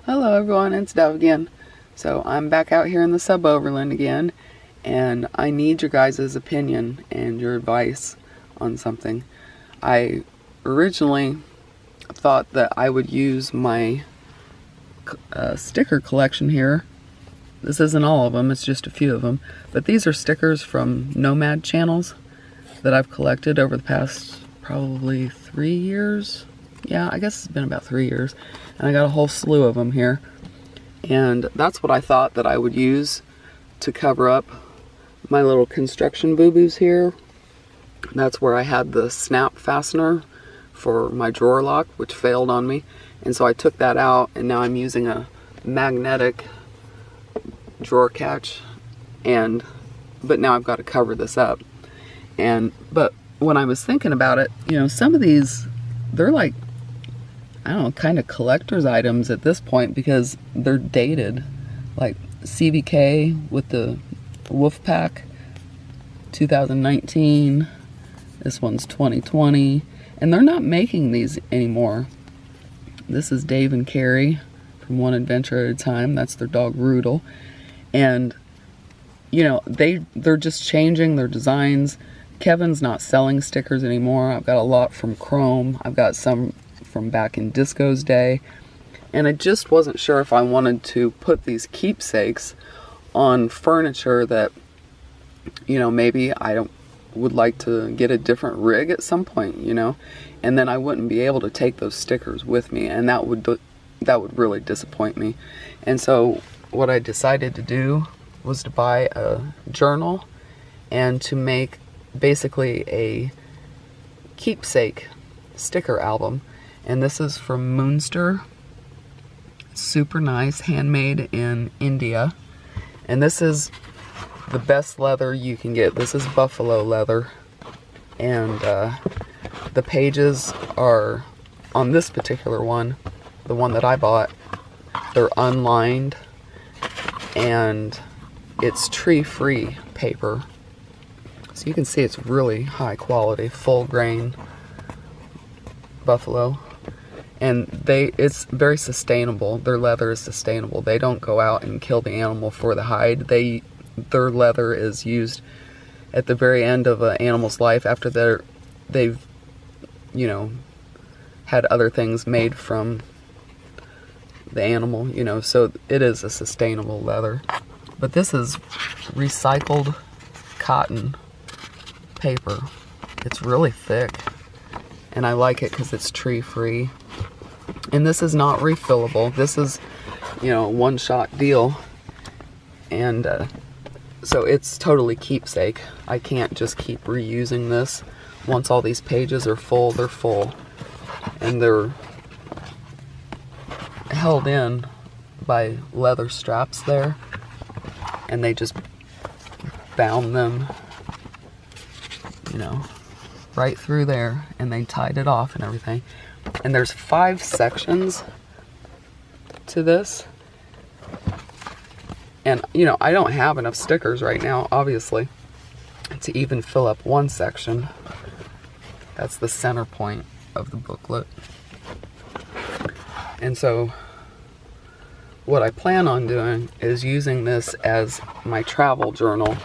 Hello everyone, it's Dove again. So I'm back out here in the sub-overland again, and I need your guys' opinion and your advice on something. I originally thought that I would use my sticker collection here. This isn't all of them, it's just a few of them. But these are stickers from Nomad channels that I've collected over the past probably 3 years. Yeah, I guess it's been about 3 years. And I got a whole slew of them here. And that's what I thought that I would use to cover up my little construction boo-boos here. That's where I had the snap fastener for my drawer lock, which failed on me. And so I took that out, and now I'm using a magnetic drawer catch. But now I've got to cover this up. But when I was thinking about it, you know, some of these, they're like, I don't know, kind of collector's items at this point because they're dated. Like CVK with the Wolf Pack, 2019. This one's 2020. And they're not making these anymore. This is Dave and Carrie from One Adventure at a Time. That's their dog Rudel. And, you know, they're just changing their designs. Kevin's not selling stickers anymore. I've got a lot from Chrome. I've got some from back in Disco's day, and I just wasn't sure if I wanted to put these keepsakes on furniture that, you know, maybe would like to get a different rig at some point, you know, and then I wouldn't be able to take those stickers with me, and that would really disappoint me. And so what I decided to do was to buy a journal and to make basically a keepsake sticker album. And this is from Moonster. Super nice, handmade in India. And this is the best leather you can get. This is buffalo leather. And the pages are, on this particular one, the one that I bought, they're unlined. And it's tree-free paper. So you can see it's really high quality, full grain buffalo. And it's very sustainable. Their leather is sustainable. They don't go out and kill the animal for the hide. Their leather is used at the very end of an animal's life after they've, you know, had other things made from the animal, you know, so it is a sustainable leather. But this is recycled cotton paper. It's really thick, and I like it because it's tree-free. And this is not refillable. This is, you know, a one-shot deal. And so it's totally keepsake. I can't just keep reusing this. Once all these pages are full, they're full. And they're held in by leather straps there. And they just bound them, you know, right through there. And they tied it off and everything. And there's 5 sections to this. And, you know, I don't have enough stickers right now, obviously, to even fill up one section. That's the center point of the booklet. And so what I plan on doing is using this as my travel journal,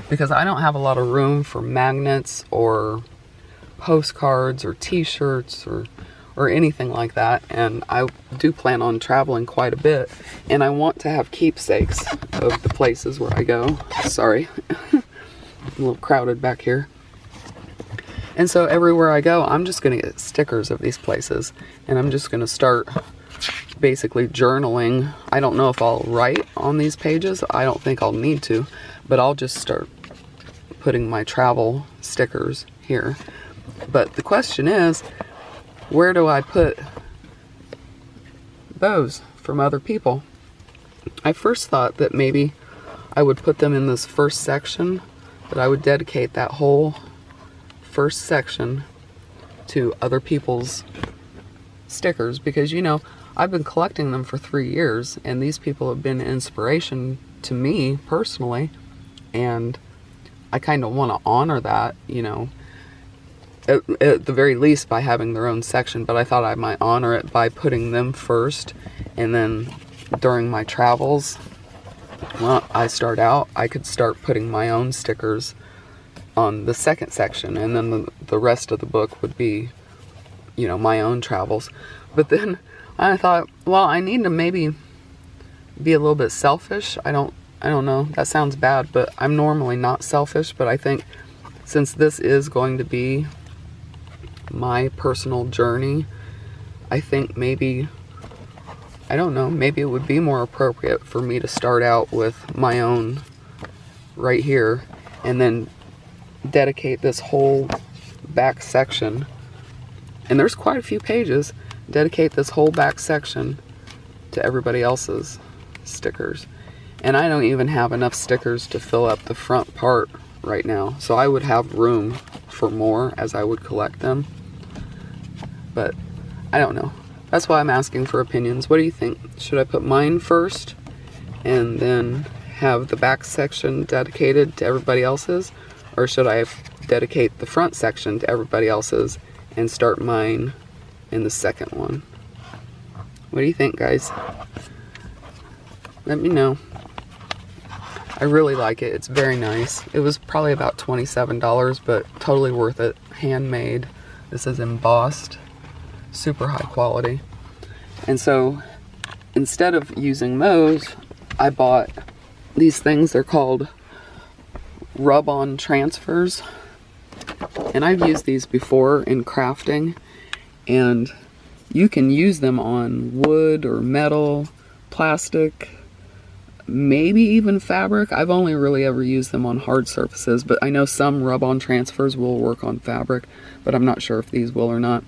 because I don't have a lot of room for magnets or postcards or t-shirts or anything like that, and I do plan on traveling quite a bit, and I want to have keepsakes of the places where I go. Sorry, a little crowded back here. And so everywhere I go, I'm just going to get stickers of these places, and I'm just going to start basically journaling. I don't know if I'll write on these pages. I don't think I'll need to, but I'll just start putting my travel stickers here. But the question is, where do I put those from other people? I first thought that maybe I would put them in this first section, that I would dedicate that whole first section to other people's stickers, because, you know, I've been collecting them for 3 years, and these people have been an inspiration to me personally, and I kind of want to honor that, you know, at the very least by having their own section, but I thought I might honor it by putting them first And then during my travels, well, I could start putting my own stickers on the second section, and then the rest of the book would be, you know, my own travels. But then I thought, well, I need to maybe be a little bit selfish. I don't know, that sounds bad, but I'm normally not selfish, but I think since this is going to be my personal journey, I think maybe, I don't know, maybe it would be more appropriate for me to start out with my own right here, and then dedicate this whole back section, and there's quite a few pages, dedicate this whole back section to everybody else's stickers. And I don't even have enough stickers to fill up the front part right now, so I would have room for more as I would collect them. But I don't know. That's why I'm asking for opinions. What do you think? Should I put mine first and then have the back section dedicated to everybody else's? Or should I dedicate the front section to everybody else's and start mine in the second one? What do you think, guys? Let me know. I really like it. It's very nice. It was probably about $27, but totally worth it. Handmade. This is embossed. Super high quality. And so instead of using those, I bought these things. They're called rub-on transfers, and I've used these before in crafting, and you can use them on wood or metal, plastic, maybe even fabric. I've only really ever used them on hard surfaces, but I know some rub-on transfers will work on fabric, but I'm not sure if these will or not.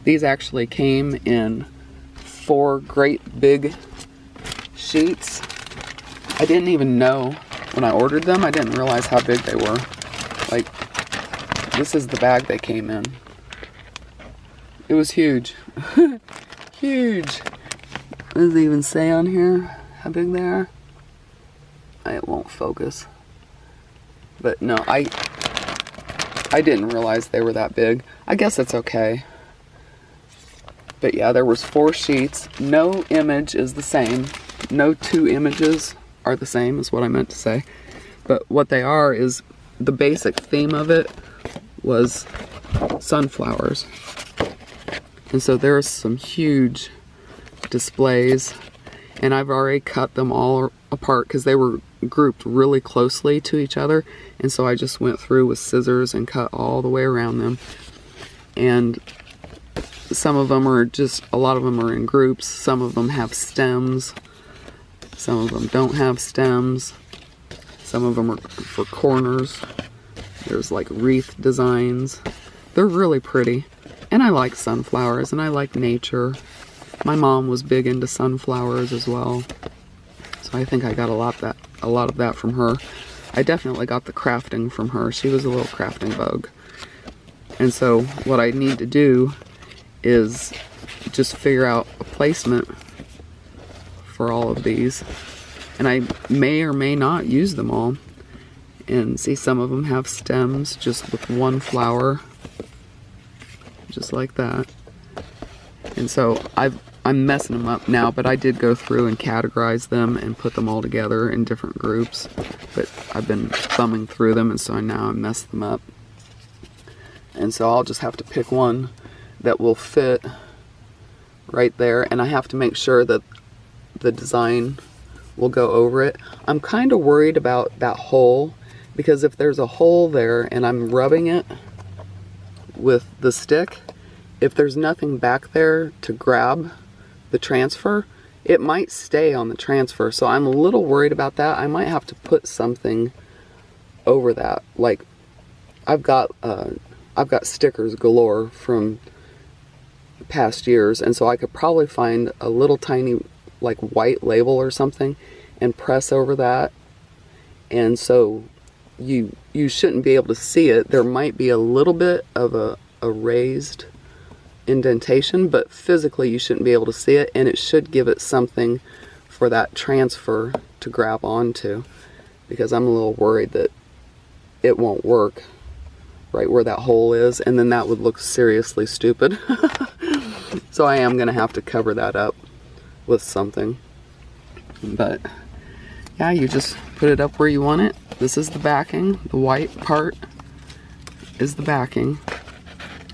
These actually came in 4 great big sheets. I didn't even know when I ordered them, I didn't realize how big they were. Like, this is the bag they came in. It was huge. Huge. What does it even say on here? How big they are? It won't focus. But no, I didn't realize they were that big. I guess it's okay. But yeah, there was 4 sheets. No image is the same. No 2 images are the same, is what I meant to say. But what they are is, the basic theme of it was sunflowers. And so there's some huge displays, and I've already cut them all apart because they were grouped really closely to each other, and so I just went through with scissors and cut all the way around them. And some of them are just, a lot of them are in groups, some of them have stems, some of them don't have stems, some of them are for corners. There's like wreath designs. They're really pretty. And I like sunflowers, and I like nature. My mom was big into sunflowers as well. So I think I got a lot of that from her. I definitely got the crafting from her. She was a little crafting bug. And so what I need to do is just figure out a placement for all of these. And I may or may not use them all. And see, some of them have stems just with one flower. Just like that. And so I'm messing them up now, but I did go through and categorize them and put them all together in different groups. But I've been thumbing through them, and so now I messed them up. And so I'll just have to pick one that will fit right there, and I have to make sure that the design will go over it. I'm kind of worried about that hole, because if there's a hole there and I'm rubbing it with the stick, if there's nothing back there to grab the transfer, it might stay on the transfer. So I'm a little worried about that. I might have to put something over that. Like, I've got stickers galore from past years, and so I could probably find a little tiny like white label or something and press over that, and so you shouldn't be able to see it. There might be a little bit of a raised indentation, but physically you shouldn't be able to see it, and it should give it something for that transfer to grab onto, because I'm a little worried that it won't work right where that hole is, and then that would look seriously stupid. So I am going to have to cover that up with something. But yeah, you just put it up where you want it. This is the backing. The white part is the backing.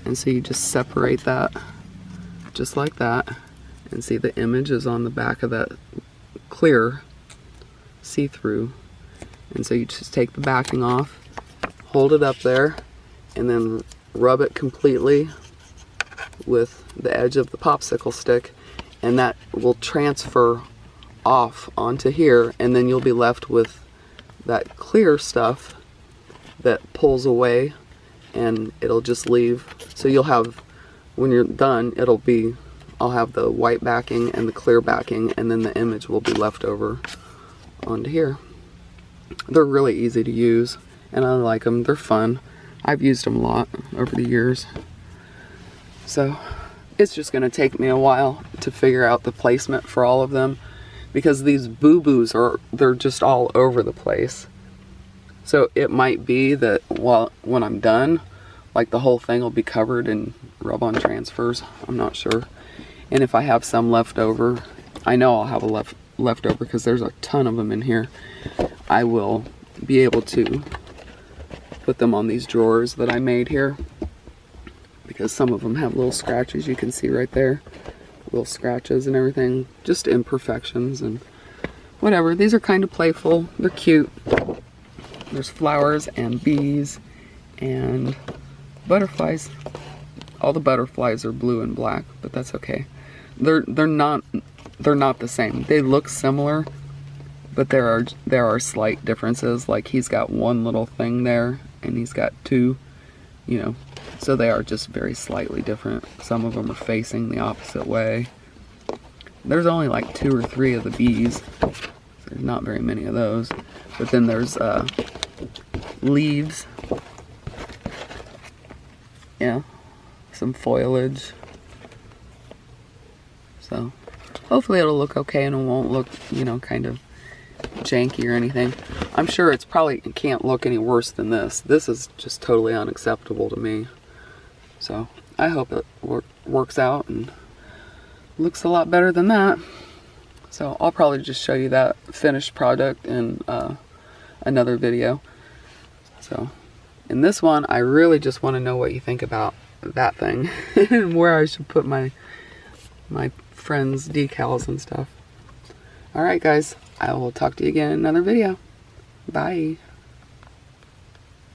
And so you just separate that just like that. And see, the image is on the back of that clear see-through. And so you just take the backing off, hold it up there, and then rub it completely with the edge of the popsicle stick, and that will transfer off onto here, and then you'll be left with that clear stuff that pulls away, and it'll just leave. So you'll have, when you're done, I'll have the white backing and the clear backing, and then the image will be left over onto here. They're really easy to use, and I like them. They're fun. I've used them a lot over the years. So it's just going to take me a while to figure out the placement for all of them, because these boo-boos they're just all over the place. So it might be that when I'm done, like the whole thing will be covered in rub-on transfers. I'm not sure. And if I have some left over, I know I'll have a leftover because there's a ton of them in here. I will be able to put them on these drawers that I made here, because some of them have little scratches. You can see right there, little scratches and everything, just imperfections and whatever. These are kind of playful. They're cute. There's flowers and bees and butterflies. All the butterflies are blue and black, but that's okay. They're not the same. They look similar, but there are slight differences. Like he's got one little thing there and he's got two, you know, so they are just very slightly different. Some of them are facing the opposite way. There's only like 2 or 3 of the bees. There's not very many of those. But then there's leaves. Yeah, some foliage. So hopefully it'll look okay and it won't look, you know, kind of janky or anything. I'm sure it can't look any worse than this. This is just totally unacceptable to me. So I hope it works out and looks a lot better than that. So I'll probably just show you that finished product in another video. So in this one, I really just want to know what you think about that thing and where I should put my friends' decals and stuff. Alright guys, I will talk to you again in another video. Bye.